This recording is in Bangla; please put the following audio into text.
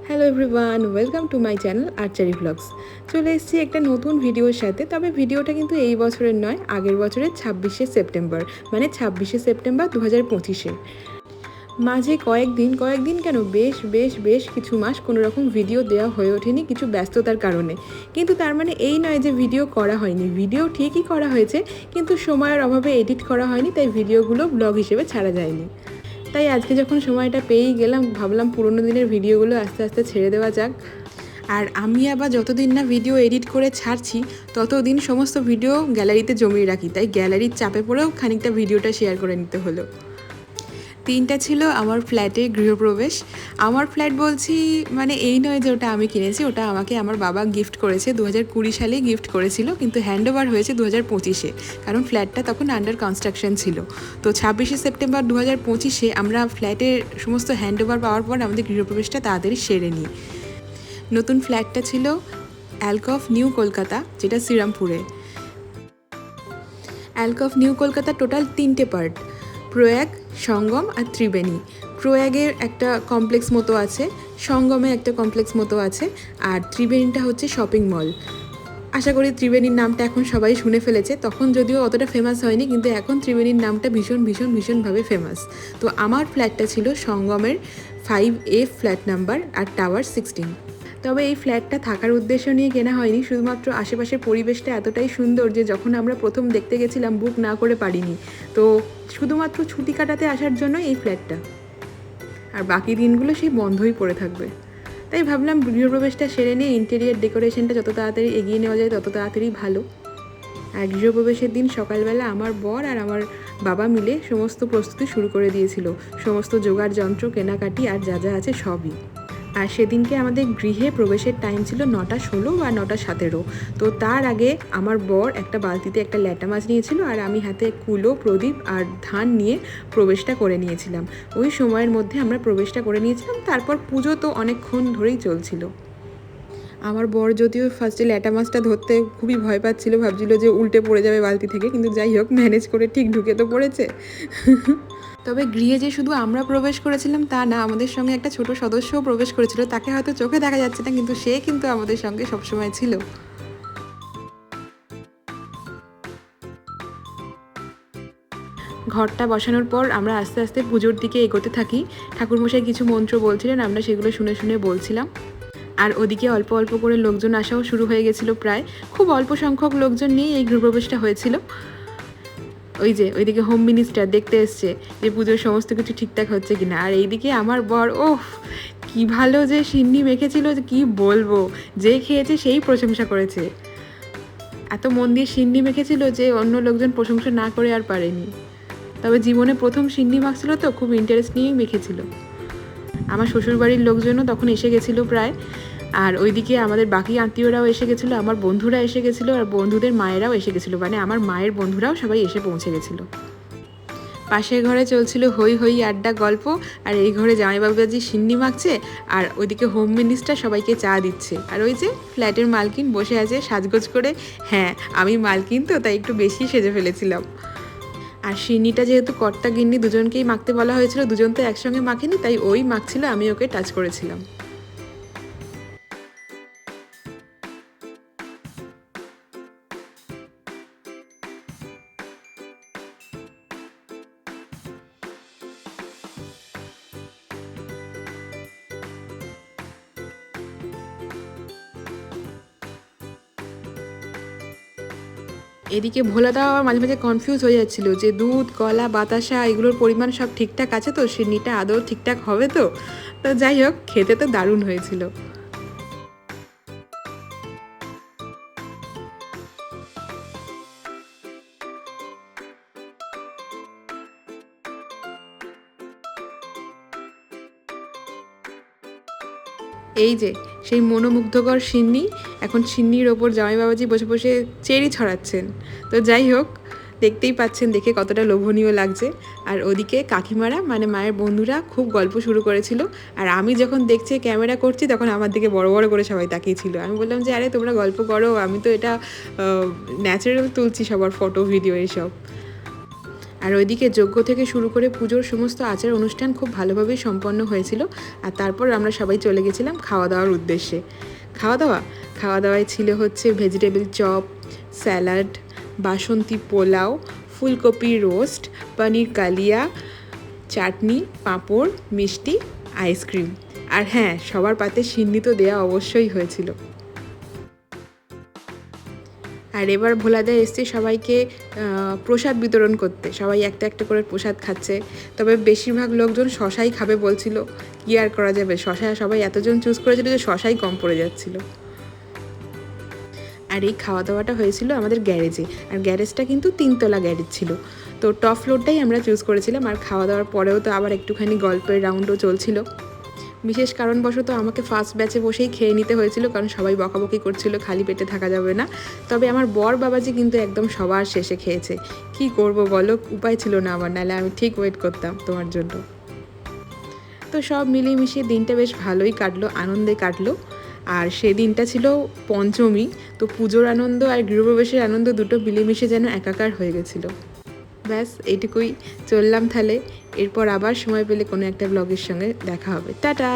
Hello everyone, welcome to my channel archery blogs. চলে এসেছি একটা নতুন ভিডিওর সাথে। তবে ভিডিওটা কিন্তু এই বছরের নয়, আগের বছরের 26শে সেপ্টেম্বর, মানে 26শে সেপ্টেম্বর 2025-এর। মাঝে কয়েকদিন কেন বেশ বেশ বেশ কিছু মাস কোনো রকম ভিডিও দেওয়া হয়ে ওঠেনি কিছু ব্যস্ততার কারণে। কিন্তু তার মানে এই নয় যে ভিডিও করা হয়নি, ভিডিও ঠিকই করা হয়েছে, কিন্তু সময়ের অভাবে এডিট করা হয়নি, তাই ভিডিওগুলো ব্লগ হিসেবে ছাড়া যায়নি। তাই আজকে যখন সময়টা পেয়েই গেলাম, ভাবলাম পুরোনো দিনের ভিডিওগুলো আস্তে আস্তে ছেড়ে দেওয়া যাক। আর আমি আবার যতদিন না ভিডিও এডিট করে ছাড়ছি ততদিন সমস্ত ভিডিও গ্যালারিতে জমিয়ে রাখি, তাই গ্যালারির চাপে পড়েও খানিকটা ভিডিওটা শেয়ার করে নিতে হলো। 3টা ছিল আমার ফ্ল্যাটের গৃহপ্রবেশ। আমার ফ্ল্যাট বলছি মানে এই নয় যে ওটা আমি কিনেছি, ওটা আমাকে আমার বাবা গিফট করেছে, 2020 সালেই গিফট করেছিল, কিন্তু হ্যান্ড ওভার হয়েছে 2025-এ, কারণ ফ্ল্যাটটা তখন আন্ডার কনস্ট্রাকশন ছিল। তো 26শে সেপ্টেম্বর 2025-এ আমরা ফ্ল্যাটের সমস্ত হ্যান্ড ওভার পাওয়ার পর আমাদের গৃহপ্রবেশটা তাড়াতাড়ি সেরে নিই। নতুন ফ্ল্যাটটা ছিল অ্যালকভ নিউ কলকাতা, যেটা শ্রীরামপুরে। অ্যালকভ নিউ কলকাতা টোটাল 3টে পার্ট: প্রয়াগ, সঙ্গম আর ত্রিবেণী। প্রয়াগের একটা কমপ্লেক্স মতো আছে, সঙ্গমে একটা কমপ্লেক্স মতো আছে, আর ত্রিবেণীটা হচ্ছে শপিং মল। আশা করি ত্রিবেণীর নামটা এখন সবাই শুনে ফেলেছে, তখন যদিও অতটা ফেমাস হয়নি, কিন্তু এখন ত্রিবেণীর নামটা ভীষণভাবে ফেমাস। তো আমার ফ্ল্যাটটা ছিল সঙ্গমের 5A flat number R tower 16। তবে এই ফ্ল্যাটটা থাকার উদ্দেশ্য নিয়ে কেনা হয়নি, শুধুমাত্র আশেপাশের পরিবেশটা এতটাই সুন্দর যে যখন আমরা প্রথম দেখতে গেছিলাম বুক না করে পারিনি। তো শুধুমাত্র ছুটি কাটাতে আসার জন্য এই ফ্ল্যাটটা, আর বাকি দিনগুলো সেই বন্ধই পড়ে থাকবে। তাই ভাবলাম গৃহপ্রবেশটা সেরে নিয়ে ইন্টেরিয়ার ডেকোরেশনটা যত তাড়াতাড়ি এগিয়ে নেওয়া যায় তত তাড়াতাড়ি ভালো। আর গৃহপ্রবেশের দিন সকালবেলা আমার বর আর আমার বাবা মিলে সমস্ত প্রস্তুতি শুরু করে দিয়েছিল, সমস্ত জোগাড় যন্ত্র, কেনাকাটি আর যা যা আছে সবই। আর সেদিনকে আমাদের গৃহে প্রবেশের টাইম ছিল 9:16 বা 9:17। তো তার আগে আমার বর একটা বালতিতে একটা ল্যাটা মাছ নিয়েছিল, আর আমি হাতে কুলো, প্রদীপ আর ধান নিয়ে প্রবেশটা করে নিয়েছিলাম। ওই সময়ের মধ্যে আমরা প্রবেশটা করে নিয়েছিলাম। তারপর পুজো তো অনেকক্ষণ ধরেই চলছিল। আমার বর যদিও ফার্স্টে ল্যাটা মাছটা ধরতে খুবই ভয় পাচ্ছিল, ভাবছিল যে উল্টে পড়ে যাবে বালতি থেকে, কিন্তু যাই হোক ম্যানেজ করে ঠিক ঢুকে তো পড়েছে। তবে গৃহে যে শুধু আমরা প্রবেশ করেছিলাম তা না, আমাদের সঙ্গে একটা ছোট সদস্যও প্রবেশ করেছিল। তাকে হয়তো চোখে দেখা যাচ্ছে না, কিন্তু সে কিন্তু আমাদের সঙ্গে সবসময় ছিল। ঘরটা বসানোর পর আমরা আস্তে আস্তে পুজোর দিকে এগোতে থাকি। ঠাকুরমশাই কিছু মন্ত্র বলছিলেন, আমরা সেগুলো শুনে শুনে বলছিলাম। আর ওদিকে অল্প অল্প করে লোকজন আসাও শুরু হয়ে গেছিলো। প্রায় খুব অল্প সংখ্যক লোকজন নিয়েই এই গৃহপ্রবেশটা হয়েছিল। ওইদিকে হোম মিনিস্টার দেখতে এসছে যে পুজোর সমস্ত কিছু ঠিকঠাক হচ্ছে কিনা। আর এইদিকে আমার বর, ওফ কি ভালো যে সিন্নি মেখেছিল, যে কি বলবো, যে খেয়েছে সেই প্রশংসা করেছে। এত মন দিয়ে সিন্নি মেখেছিল যে অন্য লোকজন প্রশংসা না করে আর পারেনি। তবে জীবনে প্রথম সিন্নি মাখছিল, তো খুব ইন্টারেস্ট নিয়েই মেখেছিল। আমার শ্বশুরবাড়ির লোকজনও তখন এসে গেছিলো প্রায়। আর ওইদিকে আমাদের বাকি আত্মীয়রাও এসে গেছিলো, আমার বন্ধুরা এসে গেছিলো, আর বন্ধুদের মায়েরাও এসে গেছিলো, মানে আমার মায়ের বন্ধুরাও সবাই এসে পৌঁছে গেছিলো। পাশের ঘরে চলছিল হই হই আড্ডা গল্প, আর এই ঘরে জামাইবাবুজি সিন্নি মাখছে, আর ওইদিকে হোম মিনিস্টার সবাইকে চা দিচ্ছে। আর ওই যে ফ্ল্যাটের মালকিন বসে আছে সাজগোজ করে। হ্যাঁ, আমি মালকিন তো, তাই একটু বেশি সেজে ফেলেছিলাম। আর সিন্নিটা যেহেতু কর্তা গিন্নি দুজনকেই মাখতে বলা হয়েছিল, দুজন তো একসঙ্গে মাখেনি, তাই ওই মাখছিল, আমি ওকে টাচ করেছিলাম। এদিকে ভোলাদাও আবার মাঝে মাঝে কনফিউজ হয়ে যাচ্ছিল যে দুধ, কলা, বাতাসা এগুলোর পরিমাণ সব ঠিকঠাক আছে তো, সিন্নিটা আদৌ ঠিকঠাক হবে তো। তো যাই হোক, খেতে তো দারুণ হয়েছিল। এই যে সেই মনোমুগ্ধকর সিন্নি, এখন সিন্নির ওপর জামাই বাবাজি বসে বসে চেরি ছড়াচ্ছেন। তো যাই হোক, দেখতেই পাচ্ছেন দেখে কতটা লোভনীয় লাগছে। আর ওদিকে কাকিমারা মানে মায়ের বন্ধুরা খুব গল্প শুরু করেছিল। আর আমি যখন দেখছি ক্যামেরা করছি তখন আমার দিকে বড় বড় করে সবাই তাকিয়েছিল। আমি বললাম যে আরে তোমরা গল্প করো, আমি তো এটা ন্যাচারাল তুলছি সবার ফটো ভিডিও এইসব। আর ওইদিকে যজ্ঞ থেকে শুরু করে পুজোর সমস্ত আচার অনুষ্ঠান খুব ভালোভাবেই সম্পন্ন হয়েছিল। আর তারপর আমরা সবাই চলে গেছিলাম খাওয়া দাওয়ার উদ্দেশ্যে। খাওয়া দাওয়ায় ছিল হচ্ছে ভেজিটেবল চপ, স্যালাড, বাসন্তী পোলাও, ফুলকপি রোস্ট, পনির কালিয়া, চাটনি, পাঁপড়, মিষ্টি, আইসক্রিম। আর হ্যাঁ, সবার পাতে সিন্নি তো দেওয়া অবশ্যই হয়েছিল। আর এবার ভোলাদা এসছে সবাইকে প্রসাদ বিতরণ করতে। সবাই একটা একটা করে প্রসাদ খাচ্ছে, তবে বেশিরভাগ লোকজন শশাই খাবে বলছিল। কি আর করা যাবে, শশা সবাই এতজন চুজ করেছিল যে শশাই কম পড়ে যাচ্ছিল। আর এই খাওয়া দাওয়াটা হয়েছিল আমাদের গ্যারেজে, আর গ্যারেজটা কিন্তু 3তলা গ্যারেজ ছিল। তো টপ ফ্লোরটাই আমরা চুজ করেছিলাম। আর খাওয়া দাওয়ার পরেও তো আবার একটুখানি গল্পের রাউন্ডও চলছিল। বিশেষ কারণবশত আমাকে ফার্স্ট ব্যাচে বসেই খেয়ে নিতে হয়েছিল, কারণ সবাই বকাবকি করছিল খালি পেটে থাকা যাবে না। তবে আমার বর বাবাজি কিন্তু একদম সবার শেষে খেয়েছে। কি করব বলো, উপায় ছিল না আমার, নাহলে আমি ঠিক ওয়েট করতাম তোমার জন্য। তো সব মিলিয়ে মিশিয়ে দিনটা বেশ ভালোই কাটলো, আনন্দে কাটলো। আর সেদিনটা ছিল পঞ্চমী, তো পুজোর আনন্দ আর গৃহপ্রবেশের আনন্দ দুটো মিলেমিশে যেন একাকার হয়ে গেছিলো। ব্যাস এইটুকুই, চললাম তাহলে। এরপর আবার সময় পেলে কোনো একটা ব্লগের সঙ্গে দেখা হবে। টাটা।